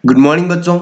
Good morning बच्चों।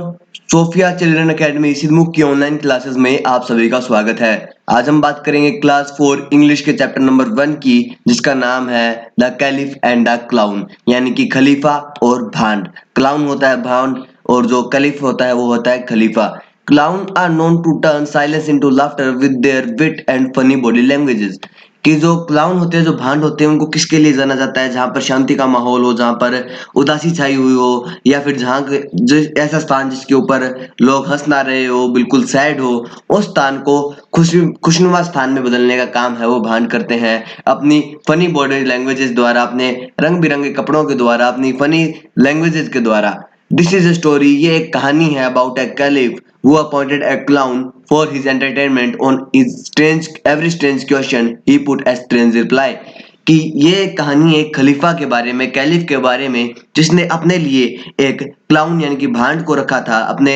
Sophia children academy Sidhmukh की online classes में आप सभी का स्वागत है। आज हम बात करेंगे क्लास 4 इंग्लिश के चैप्टर नंबर 1 की, जिसका नाम है the caliph and the clown, यानी कि खलीफा और भांड। क्लाउन होता है भांड और जो कैलिफ होता है वो होता है खलीफा। Clown are known to turn silence into laughter with their wit and funny body languages. कि जो क्लाउन होते हैं, जो भांड होते हैं, उनको किसके लिए जाना जाता है? जहाँ पर शांति का माहौल हो, जहाँ पर उदासी छाई हुई हो, या फिर जो ऐसा स्थान जिसके ऊपर लोग हंस ना रहे हो, बिल्कुल सैड हो, उस स्थान को खुशनुमा स्थान में बदलने का काम है वो भांड करते हैं अपनी फनी बॉडी लैंग्वेजेस द्वारा, अपने रंग बिरंगे कपड़ों के द्वारा, अपनी फनी लैंग्वेजेस के द्वारा। दिस इज अ स्टोरी, ये एक कहानी है about a caliph who appointed a clown for his entertainment on his every strange question he put a strange reply। कि ये कहानी एक खलीफा के बारे में, कैलिफ के बारे में, जिसने अपने लिए एक क्लाउन यानी कि भांड को रखा था, अपने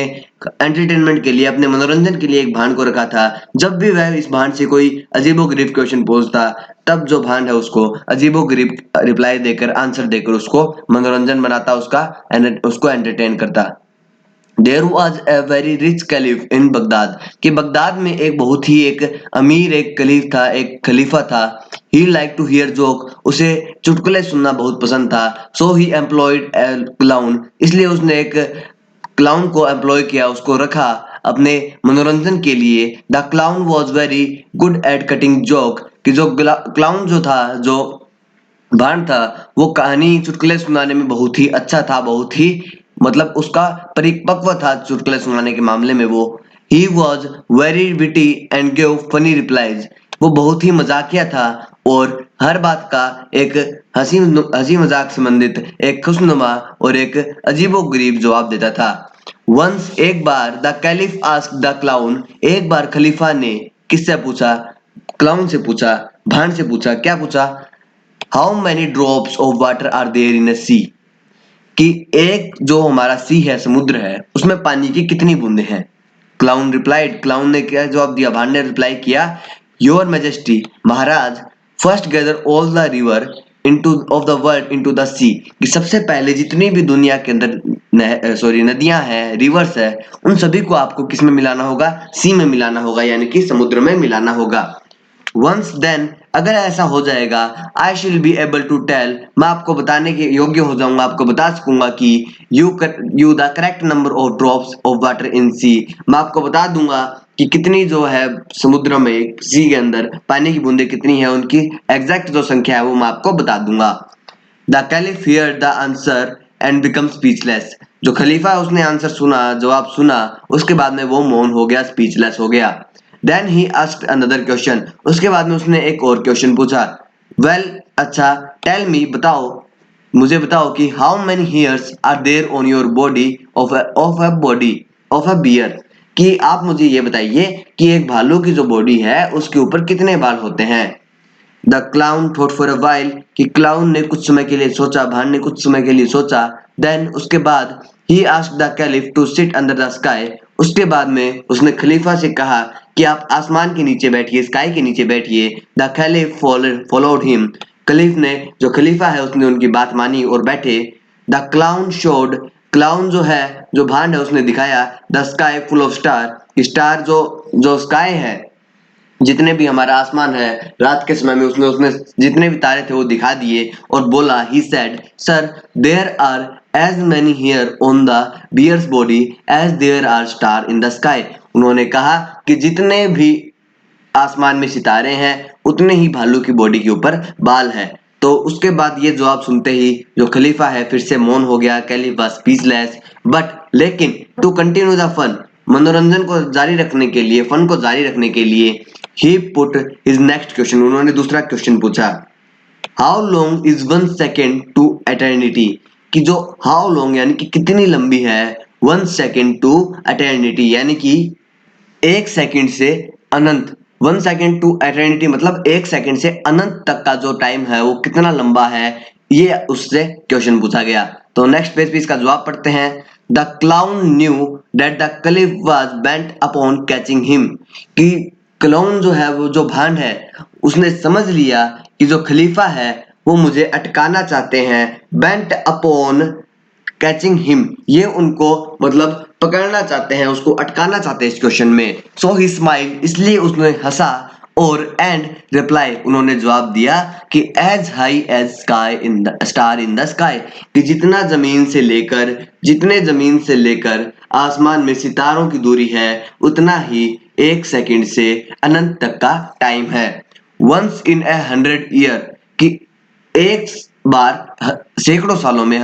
एंटरटेनमेंट के लिए, अपने मनोरंजन के लिए एक भांड को रखा था। जब भी वह इस भांड से कोई अजीबोगरीब क्वेश्चन पूछता, तब जो भांड है उसको अजीबोगरीब रिप्लाई देकर, आंसर देकर उसको मनोरंजन बनाता, उसको एंटरटेन करता। There was a very rich caliph in Baghdad, कि बगदाद में एक अमीर एक कलीफ था, एक खलीफा था। He like to hear joke, उसे चुटकुले सुनना बहुत पसंद था। सो ही एम्प्लॉयड ए क्लाउन, इसलिए उसने एक क्लाउन को एम्प्लॉय किया, उसको रखा अपने मनोरंजन के लिए। The clown was very good at cutting joke, कि जो क्लाउन जो था, जो भान था, वो कहानी चुटकुले सुनाने में बहुत ही अच्छा था, बहुत ही मतलब उसका परिपक्व था चुटकुले सुनाने के मामले में वो। He was very witty and give funny replies, वो बहुत ही मजाकिया था और हर बात का एक हंसी हंसी मजाक संबंधित एक खुशनुमा और एक अजीबो गरीब जवाब देता था। वंस, एक बार, the caliph asked the clown, एक बार खलीफा ने किससे पूछा? क्लाउन से पूछा, भान से पूछा। क्या पूछा? How many drops of water are there in a sea, कि एक जो हमारा सी है, समुद्र है, उसमें पानी की कितनी बूंदें हैं? क्लाउन रिप्लाइड, क्लाउन ने क्या जवाब दिया? भान ने रिप्लाई किया, योर मैजेस्टी, महाराज, first gather all the river into of the world into the sea, कि सबसे पहले जितनी भी दुनिया के अंदर नदियां हैं, रिवर्स है, उन सभी को आपको किस में मिलाना होगा? सी में मिलाना होगा, यानी कि समुद्र में मिलाना होगा। वंस देन, अगर ऐसा हो जाएगा, आई शिल बी एबल टू टेल, मैं आपको बताने के योग्य हो जाऊंगा, आपको बता सकूंगा कि you the correct number of drops of water in sea, मैं आपको बता दूंगा कि कितनी जो है समुद्र में, सी के अंदर पानी की बूंदें कितनी है, उनकी एग्जैक्ट जो संख्या है वो मैं आपको बता दूंगा। The caliph here the answer and become speechless, जो खलीफा है उसने आंसर सुना, जवाब सुना, उसके बाद में वो मौन हो गया, स्पीचलेस हो गया। Then he asked another question, उसके बाद में उसने एक और क्वेश्चन पूछा। वेल, अच्छा, टेल मी, बताओ, मुझे बताओ कि how many hairs are there on your body of a bear, कि आप मुझे ये बताइए कि एक भालू की जो बॉडी है उसके ऊपर कितने बाल होते हैं? The clown thought for a while, कि क्लाउन ने कुछ समय के लिए सोचा, भान ने कुछ समय के लिए सोचा। देन, उसके बाद, he asked the caliph to sit under the sky, उसके बाद में उसने खलीफा से कहा कि आप आसमान के नीचे बैठिए, स्काई के नीचे बैठिए। द कैलिफ फॉलोड हिम, खलीफ ने, जो खलीफा है, उसने उनकी बात मानी और बैठे। द क्लाउन शोड, क्लाउन जो है, जो भांड है, उसने दिखाया the sky full of star, star जो जो स्काई है, जितने भी हमारा आसमान है, रात के समय में उसने उसने जितने भी तारे थे वो दिखा दिए और बोला, he said, sir, there are as many hair on the bear's body as there are star in the sky. उन्होंने कहा कि जितने भी आसमान में सितारे हैं, उतने ही भालू की बॉडी के ऊपर बाल हैं। तो उसके बाद ये जवाब सुनते ही जो खलीफा है फिर से मौन हो गया, कैलिफ वाज स्पीचलेस। बट लेकिन, टू कंटिन्यू द फन, मनोरंजन को जारी रखने के लिए, फन को जारी रखने के लिए, he put his next question, उन्होंने दूसरा क्वेश्चन पूछा। How long is one second to eternity, कि जो हाउ लॉन्ग यानी कि कितनी लंबी है, वन सेकेंड टू एटर्निटी, यानी कि एक सेकंड से अनंत। वन सेकेंड टू एटर्निटी मतलब एक सेकंड से अनंत तक का जो टाइम है वो कितना लंबा है, ये उससे क्वेश्चन पूछा गया। तो नेक्स्ट पेज पे इसका जवाब पढ़ते हैं। The clown knew that the Cliff was bent upon catching him, कि क्लाउन जो है, वो जो भांड है, उसने समझ लिया कि जो खलीफा है वो मुझे अटकाना चाहते हैं। बेंट अपॉन कैचिंग हिम, ये उनको मतलब पकड़ना चाहते हैं, उसको अटकाना चाहते हैं इस क्वेश्चन में। सो ही स्माइल, इसलिए उसने हंसा, और एंड रिप्लाई, उन्होंने जवाब दिया कि as high as sky in the star in the sky, कि जितने जमीन से लेकर आसमान में सितारों की दूरी है उतना ही 1 सेकंड से अनंत तक का टाइम है। वंस इन ए 100 ईयर, कि एक बार सैकड़ों सालों में,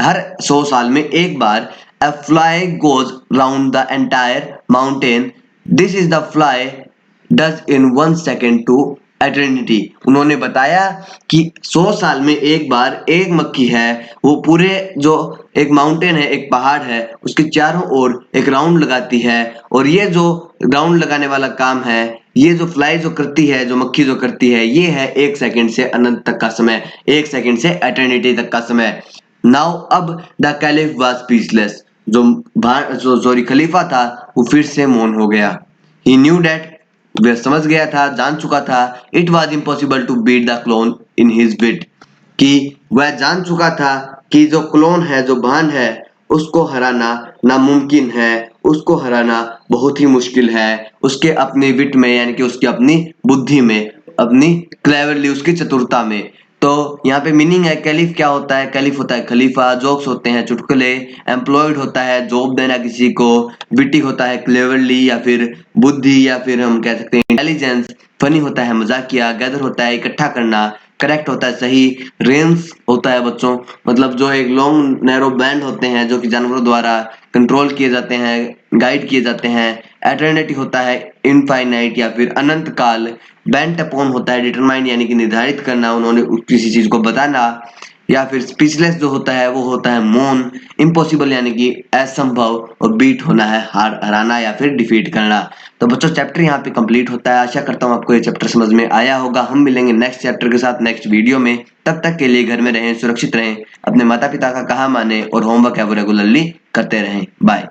हर 100 साल में एक बार, a fly goes round the entire mountain, this is the fly does in 1 second to eternity। उन्होंने बताया कि 100 साल में एक बार एक मक्खी है, वो पूरे जो एक माउंटेन है, एक पहाड़ है, उसके चारों ओर एक राउंड लगाती है, और ये जो राउंड लगाने वाला काम है, ये जो फ्लाई जो करती है, जो मक्खी जो करती है, ये है 1 सेकंड से अनंत तक का समय, 1 सेकंड से एटर्निटी तक का समय। नाउ अब द कैलिफ वाज स्पीचलेस, जो सॉरी खलीफा था, वो फिर से मौन हो गया। ही न्यू दैट, वह समझ गया था, जान चुका था, it was impossible to beat the clown in his wit, कि वह जान चुका था कि जो क्लोन है, जो भान है, उसको हराना नामुमकिन है, उसको हराना बहुत ही मुश्किल है, उसके अपनी विट में, यानी कि उसकी अपनी बुद्धि में, अपनी क्लेवरली, उसकी चतुरता में। तो यहाँ पे मीनिंग है, कैलिफ क्या होता है? कैलिफ होता है खलीफा, जोक्स होते हैं चुटकुले, एम्प्लॉयड होता है जॉब देना किसी को, विटी होता है क्लेवरली या फिर बुद्धि, या फिर हम कह सकते हैं इंटेलिजेंस, फनी होता है मजाकिया, गैदर होता है इकट्ठा करना, करेक्ट होता है सही, रेंस होता है बच्चों, मतलब जो एक लॉन्ग नैरो बैंड होते हैं जो कि जानवरों द्वारा कंट्रोल किए जाते हैं, गाइड किए जाते हैं। एटर्निटी होता है इनफाइनाइट या फिर अनंत काल। बेंट अपॉन होता है डिटरमाइन, यानी कि निर्धारित करना, उन्होंने किसी चीज को बताना। या फिर स्पीचलेस जो होता है वो होता है मौन। इम्पॉसिबल यानी कि असंभव, और बीट होना है हराना या फिर डिफीट करना। तो बच्चों चैप्टर यहाँ पे कंप्लीट होता है। आशा करता हूँ आपको ये चैप्टर समझ में आया होगा। हम मिलेंगे नेक्स्ट चैप्टर के साथ नेक्स्ट वीडियो में। तब तक के लिए घर में रहें, सुरक्षित रहें, अपने माता पिता का कहा माने, और होमवर्क है वो रेगुलरली करते रहें। बाय।